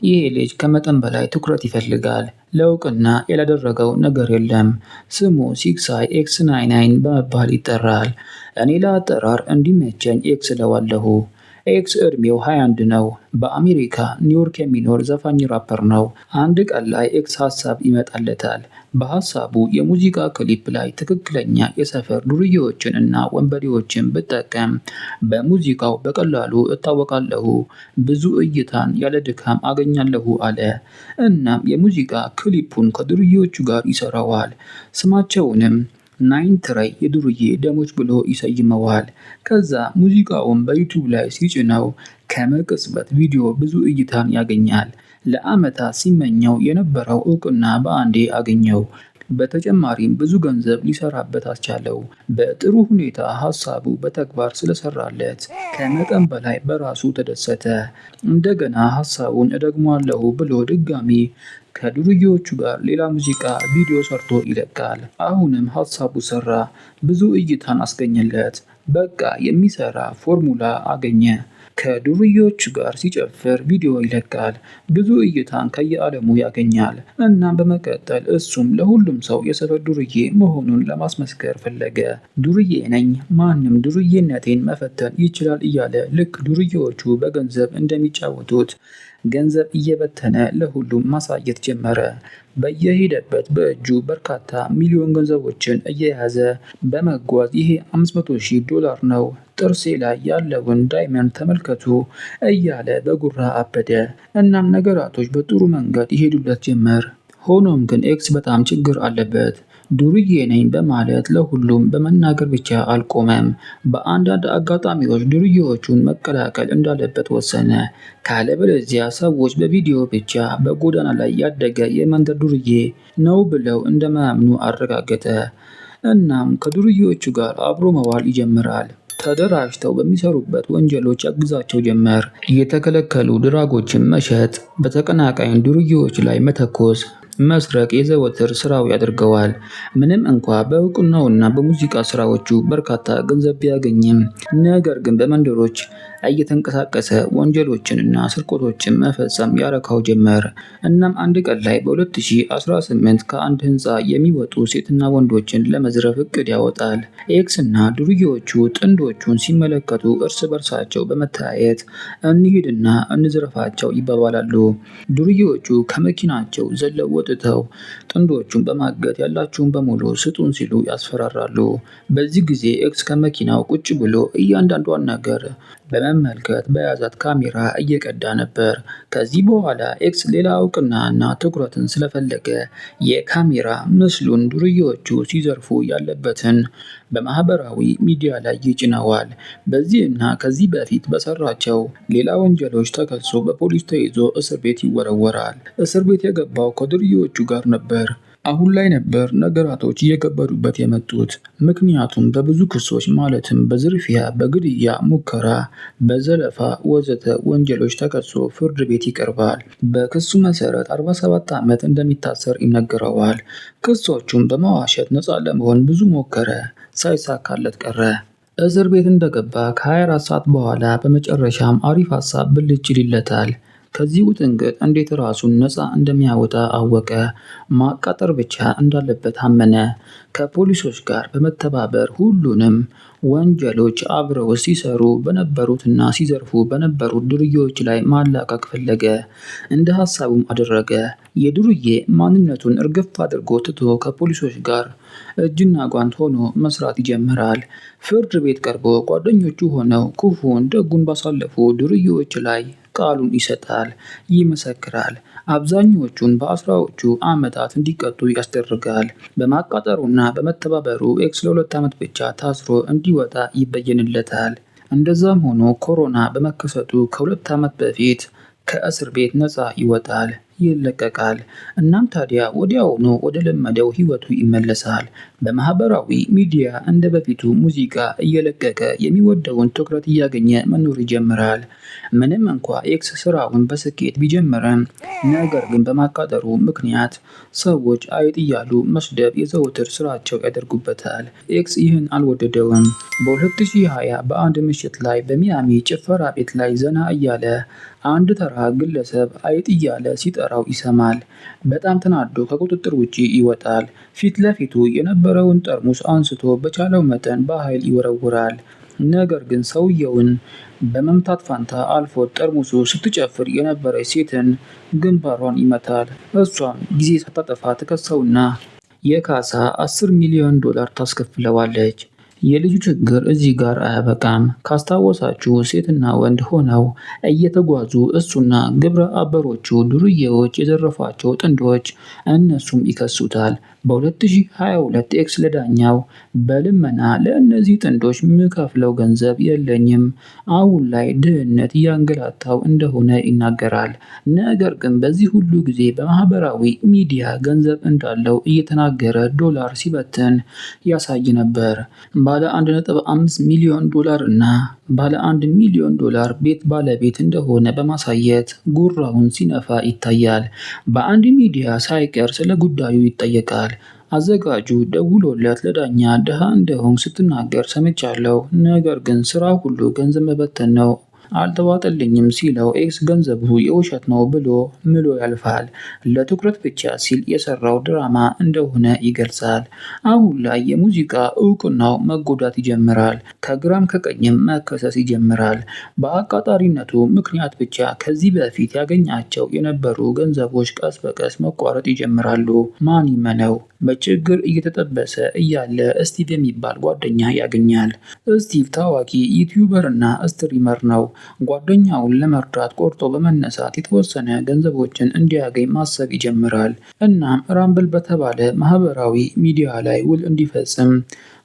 ይሄ ልጅ ከመጠን በላይ ትኩረት ይፈልጋል። ለእውቅና ያላደረገው ነገር የለም። ስሙ ሲክሳይ ኤክስ 99 በመባል ይጠራል። እኔ ለአጠራር እንዲመቸኝ ኤክስ እለዋለሁ። ኤክስ ዕድሜው 21 ነው። በአሜሪካ ኒውዮርክ የሚኖር ዘፋኝ ራፐር ነው። አንድ ቀን ላይ ኤክስ ሀሳብ ይመጣለታል። በሀሳቡ የሙዚቃ ክሊፕ ላይ ትክክለኛ የሰፈር ዱርዬዎችን እና ወንበዴዎችን ብጠቀም በሙዚቃው በቀላሉ እታወቃለሁ፣ ብዙ እይታን ያለ ድካም አገኛለሁ አለ። እናም የሙዚቃ ክሊፑን ከዱርዬዎቹ ጋር ይሰራዋል። ስማቸውንም ናይን ትራይ የዱርዬ ደሞች ብሎ ይሰይመዋል። ከዛ ሙዚቃውን በዩቲዩብ ላይ ሲጭነው ከመቅጽበት ቪዲዮ ብዙ እይታን ያገኛል። ለዓመታት ሲመኘው የነበረው እውቅና በአንዴ አገኘው። በተጨማሪም ብዙ ገንዘብ ሊሰራበት አስቻለው። በጥሩ ሁኔታ ሀሳቡ በተግባር ስለሰራለት ከመጠን በላይ በራሱ ተደሰተ። እንደገና ሀሳቡን እደግመዋለሁ ብሎ ድጋሚ ከዱርዬዎቹ ጋር ሌላ ሙዚቃ ቪዲዮ ሰርቶ ይለቃል። አሁንም ሀሳቡ ሰራ፣ ብዙ እይታን አስገኘለት። በቃ የሚሰራ ፎርሙላ አገኘ። ከዱርዬዎቹ ጋር ሲጨፍር ቪዲዮ ይለቃል፣ ብዙ እይታን ከየዓለሙ ያገኛል። እናም በመቀጠል እሱም ለሁሉም ሰው የሰፈር ዱርዬ መሆኑን ለማስመስከር ፈለገ። ዱርዬ ነኝ፣ ማንም ዱርዬነቴን መፈተን ይችላል እያለ ልክ ዱርዬዎቹ በገንዘብ እንደሚጫወቱት ገንዘብ እየበተነ ለሁሉም ማሳየት ጀመረ። በየሄደበት በእጁ በርካታ ሚሊዮን ገንዘቦችን እየያዘ በመጓዝ ይሄ $500,000 ነው፣ ጥርሴ ላይ ያለውን ዳይመንድ ተመልከቱ እያለ በጉራ አበደ። እናም ነገራቶች በጥሩ መንገድ ይሄዱለት ጀመር። ሆኖም ግን ኤክስ በጣም ችግር አለበት። ዱርዬ ነኝ በማለት ለሁሉም በመናገር ብቻ አልቆመም። በአንዳንድ አጋጣሚዎች ዱርዬዎቹን መቀላቀል እንዳለበት ወሰነ። ካለበለዚያ ሰዎች በቪዲዮ ብቻ በጎዳና ላይ ያደገ የመንደር ዱርዬ ነው ብለው እንደማያምኑ አረጋገጠ። እናም ከዱርዬዎቹ ጋር አብሮ መዋል ይጀምራል። ተደራጅተው በሚሰሩበት ወንጀሎች ያግዛቸው ጀመር። የተከለከሉ ድራጎችን መሸጥ፣ በተቀናቃኝ ዱርዬዎች ላይ መተኮስ፣ መስረቅ የዘወትር ስራው ያደርገዋል። ምንም እንኳ በእውቅናውና በሙዚቃ ስራዎቹ በርካታ ገንዘብ ቢያገኝም ነገር ግን በመንደሮች እየተንቀሳቀሰ ወንጀሎችንና ስርቆቶችን መፈጸም ያረካው ጀመር። እናም አንድ ቀን ላይ በ2018 ከአንድ ህንፃ የሚወጡ ሴትና ወንዶችን ለመዝረፍ እቅድ ያወጣል። ኤክስ እና ዱርዬዎቹ ጥንዶቹን ሲመለከቱ እርስ በርሳቸው በመተያየት እንሂድና እንዝረፋቸው ይባባላሉ። ዱርዬዎቹ ከመኪናቸው ዘለው ወጥተው ጥንዶቹን በማገት ያላቸውን በሙሉ ስጡን ሲሉ ያስፈራራሉ። በዚህ ጊዜ ኤክስ ከመኪናው ቁጭ ብሎ እያንዳንዷን ነገር በመመልከት በያዛት ካሜራ እየቀዳ ነበር። ከዚህ በኋላ ኤክስ ሌላ እውቅናና ትኩረትን ስለፈለገ የካሜራ ምስሉን ዱርዬዎቹ ሲዘርፉ ያለበትን በማህበራዊ ሚዲያ ላይ ይጭነዋል። በዚህና ከዚህ በፊት በሰራቸው ሌላ ወንጀሎች ተከሶ በፖሊስ ተይዞ እስር ቤት ይወረወራል። እስር ቤት የገባው ከዱርዬዎቹ ጋር ነበር። አሁን ላይ ነበር ነገራቶች እየከበዱበት የመጡት። ምክንያቱም በብዙ ክሶች ማለትም በዝርፊያ፣ በግድያ ሙከራ፣ በዘለፋ ወዘተ ወንጀሎች ተከሶ ፍርድ ቤት ይቀርባል። በክሱ መሰረት 47 ዓመት እንደሚታሰር ይነገረዋል። ክሶቹም በመዋሸት ነፃ ለመሆን ብዙ ሞከረ፣ ሳይሳካለት ቀረ። እስር ቤት እንደገባ ከ24 ሰዓት በኋላ በመጨረሻም አሪፍ ሀሳብ ብልጭ ይልለታል። ከዚህ ውጥንቅጥ እንዴት ራሱን ነፃ እንደሚያወጣ አወቀ። ማቃጠር ብቻ እንዳለበት አመነ። ከፖሊሶች ጋር በመተባበር ሁሉንም ወንጀሎች አብረው ሲሰሩ በነበሩትና ሲዘርፉ በነበሩት ዱርዬዎች ላይ ማላቀቅ ፈለገ። እንደ ሀሳቡም አደረገ። የዱርዬ ማንነቱን እርግፍ አድርጎ ትቶ ከፖሊሶች ጋር እጅና ጓንት ሆኖ መስራት ይጀምራል። ፍርድ ቤት ቀርቦ ጓደኞቹ ሆነው ክፉን ደጉን ባሳለፉ ዱርዬዎች ላይ ቃሉን ይሰጣል፣ ይመሰክራል። አብዛኞቹን በአስራዎቹ ዓመታት እንዲቀጡ ያስደርጋል። በማቃጠሩና በመተባበሩ ኤክስ ለ2 ዓመት ብቻ ታስሮ እንዲወጣ ይበየንለታል። እንደዛም ሆኖ ኮሮና በመከሰቱ ከ2 ዓመት በፊት ከእስር ቤት ነፃ ይወጣል። ይለቀቃል። እናም ታዲያ ወዲያውኑ ወደ ለመደው ህይወቱ ይመለሳል። በማህበራዊ ሚዲያ እንደ በፊቱ ሙዚቃ እየለቀቀ የሚወደውን ትኩረት እያገኘ መኖር ይጀምራል። ምንም እንኳ ኤክስ ስራውን በስኬት ቢጀምርም ነገር ግን በማቃጠሩ ምክንያት ሰዎች አይጥ እያሉ መስደብ የዘወትር ስራቸው ያደርጉበታል። ኤክስ ይህን አልወደደውም። በ2020 በአንድ ምሽት ላይ በሚያሚ ጭፈራ ቤት ላይ ዘና እያለ አንድ ተራ ግለሰብ አይጥ እያለ ሲጠራው ይሰማል። በጣም ተናዶ ከቁጥጥር ውጪ ይወጣል። ፊት ለፊቱ የነበረውን ጠርሙስ አንስቶ በቻለው መጠን በኃይል ይወረውራል። ነገር ግን ሰውየውን በመምታት ፋንታ አልፎት ጠርሙሱ ስትጨፍር የነበረች ሴትን ግንባሯን ይመታል። እሷም ጊዜ ሳታጠፋ ትከሰውና የካሳ $10 ሚሊዮን ታስከፍለዋለች። የልጁ ችግር እዚህ ጋር አያበቃም። ካስታወሳችሁ ሴትና ወንድ ሆነው እየተጓዙ እሱና ግብረ አበሮቹ ዱርዬዎች የዘረፏቸው ጥንዶች እነሱም ይከሱታል። በ2022 ኤክስ ለዳኛው በልመና ለእነዚህ ጥንዶች የምከፍለው ገንዘብ የለኝም፣ አሁን ላይ ድህነት እያንገላታው እንደሆነ ይናገራል። ነገር ግን በዚህ ሁሉ ጊዜ በማህበራዊ ሚዲያ ገንዘብ እንዳለው እየተናገረ ዶላር ሲበትን ያሳይ ነበር። ባለ $1.5 ሚሊዮን እና ባለ $1 ሚሊዮን ቤት ባለቤት እንደሆነ በማሳየት ጉራውን ሲነፋ ይታያል። በአንድ ሚዲያ ሳይቀር ስለ ጉዳዩ ይጠየቃል። አዘጋጁ ደውሎለት ለዳኛ ድሃ እንደሆንክ ስትናገር ሰምቻለሁ፣ ነገር ግን ስራው ሁሉ ገንዘብ መበተን ነው፣ አልተዋጠልኝም ሲለው ኤክስ ገንዘቡ የውሸት ነው ብሎ ምሎ ያልፋል። ለትኩረት ብቻ ሲል የሰራው ድራማ እንደሆነ ይገልጻል። አሁን ላይ የሙዚቃ እውቅናው መጎዳት ይጀምራል። ከግራም ከቀኝም መከሰስ ይጀምራል። በአቃጣሪነቱ ምክንያት ብቻ ከዚህ በፊት ያገኛቸው የነበሩ ገንዘቦች ቀስ በቀስ መቋረጥ ይጀምራሉ። ማን ይመነው? በችግር እየተጠበሰ እያለ ስቲቭ የሚባል ጓደኛ ያገኛል። ስቲቭ ታዋቂ ዩቲዩበር እና ስትሪመር ነው። ጓደኛውን ለመርዳት ቆርጦ በመነሳት የተወሰነ ገንዘቦችን እንዲያገኝ ማሰብ ይጀምራል። እናም ራምብል በተባለ ማህበራዊ ሚዲያ ላይ ውል እንዲፈጽም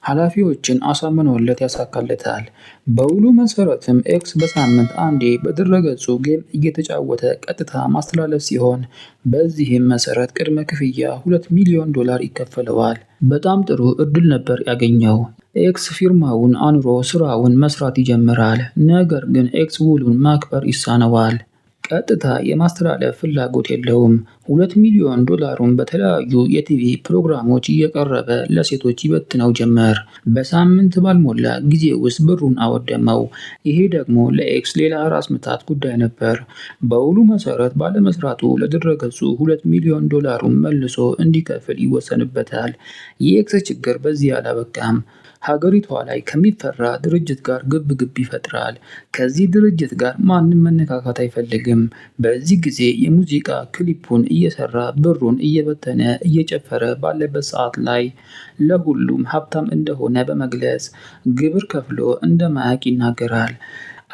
ኃላፊዎችን አሳምኖለት ያሳካለታል። በውሉ መሰረትም ኤክስ በሳምንት አንዴ በድረገጹ ጌም እየተጫወተ ቀጥታ ማስተላለፍ ሲሆን በዚህም መሰረት ቅድመ ክፍያ $2 ሚሊዮን ይከፈለዋል። በጣም ጥሩ እድል ነበር ያገኘው። ኤክስ ፊርማውን አኑሮ ስራውን መስራት ይጀምራል። ነገር ግን ኤክስ ውሉን ማክበር ይሳነዋል። ቀጥታ የማስተላለፍ ፍላጎት የለውም። $2 ሚሊዮን በተለያዩ የቲቪ ፕሮግራሞች እየቀረበ ለሴቶች ይበትነው ጀመር። በሳምንት ባልሞላ ጊዜ ውስጥ ብሩን አወደመው። ይሄ ደግሞ ለኤክስ ሌላ ራስ ምታት ጉዳይ ነበር። በውሉ መሰረት ባለመስራቱ ለድረገጹ $2 ሚሊዮን መልሶ እንዲከፍል ይወሰንበታል። የኤክስ ችግር በዚህ አላበቃም። ሀገሪቷ ላይ ከሚፈራ ድርጅት ጋር ግብ ግብ ይፈጥራል። ከዚህ ድርጅት ጋር ማንም መነካካት አይፈልግም። በዚህ ጊዜ የሙዚቃ ክሊፑን እየሰራ ብሩን እየበተነ እየጨፈረ ባለበት ሰዓት ላይ ለሁሉም ሀብታም እንደሆነ በመግለጽ ግብር ከፍሎ እንደማያውቅ ይናገራል።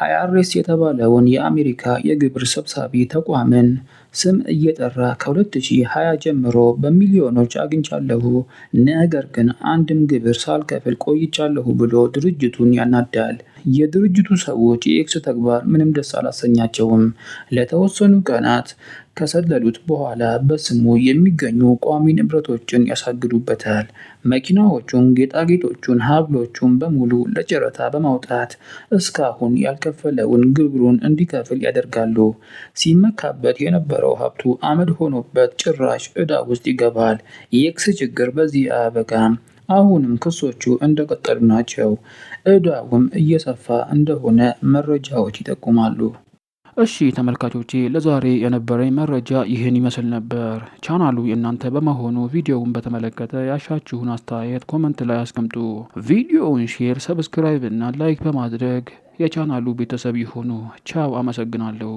አይአርኤስ የተባለውን የአሜሪካ የግብር ሰብሳቢ ተቋምን ስም እየጠራ ከ2020 ጀምሮ በሚሊዮኖች አግኝቻለሁ፣ ነገር ግን አንድም ግብር ሳልከፍል ቆይቻለሁ ብሎ ድርጅቱን ያናዳል። የድርጅቱ ሰዎች የኤክስ ተግባር ምንም ደስ አላሰኛቸውም። ለተወሰኑ ቀናት ከሰለሉት በኋላ በስሙ የሚገኙ ቋሚ ንብረቶችን ያሳግዱበታል። መኪናዎቹን፣ ጌጣጌጦቹን፣ ሀብሎቹን በሙሉ ለጨረታ በማውጣት እስካሁን ያልከፈለውን ግብሩን እንዲከፍል ያደርጋሉ። ሲመካበት የነበረው ሀብቱ አመድ ሆኖበት ጭራሽ ዕዳ ውስጥ ይገባል። የኤክስ ችግር በዚህ አያበቃም። አሁንም ክሶቹ እንደቀጠሉ ናቸው። ዕዳውም እየሰፋ እንደሆነ መረጃዎች ይጠቁማሉ። እሺ ተመልካቾቼ ለዛሬ የነበረኝ መረጃ ይህን ይመስል ነበር። ቻናሉ የእናንተ በመሆኑ ቪዲዮውን በተመለከተ ያሻችሁን አስተያየት ኮመንት ላይ አስቀምጡ። ቪዲዮውን ሼር፣ ሰብስክራይብ እና ላይክ በማድረግ የቻናሉ ቤተሰብ ይሁኑ። ቻው፣ አመሰግናለሁ።